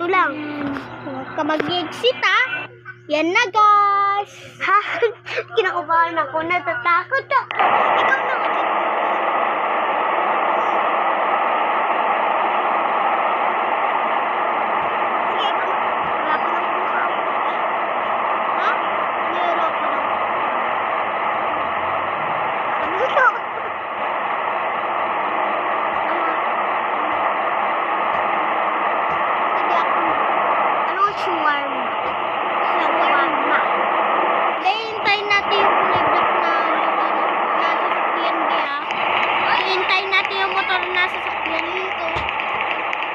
Ito lang. Huwag ka mag-exit, ha? Yan na, guys. Ha? Kinakabahan ako. Natatakot ako. Ikaw na. Sige, wala pa lang po. Ha? Meron pa lang. Ano ito? Shawarma. Shawarma. Hintayin natin yung kulay black na sasakyan niya. Hintayin natin yung motor na sasakyan nito.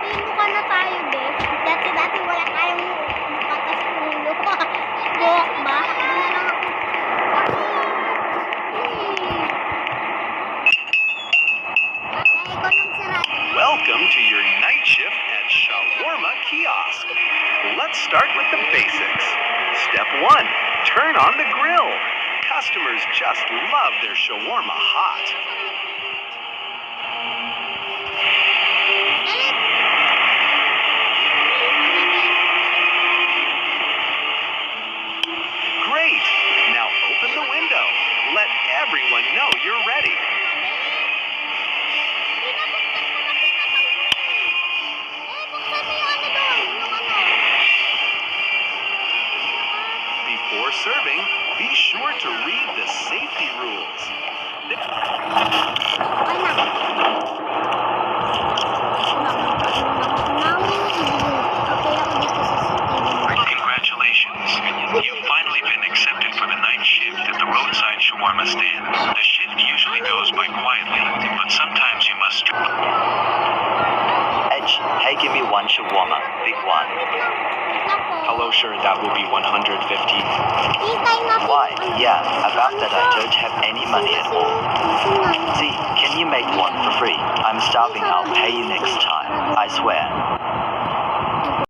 Pinuka na tayo, guys. Dati wala tayong mukata sa ulo. Buhok ba? Wala lang ako. Welcome to your night shift at Shawarma Kiosk. Let's start with the basics. Step 1. Turn on the grill. Customers just love their shawarma hot. Great! Now open the window. Let everyone know you're ready. Before serving, be sure to read the safety rules. Congratulations. You've finally been accepted for the night shift at the roadside shawarma stand. The shift usually goes by quietly, but sometimes you must... Edge, hey, give me one shawarma, big one. Hello, sure, that will be 150. Why? Yeah, about that I don't have any money at all. See, can you make one for free? I'm starving, I'll pay you next time, I swear.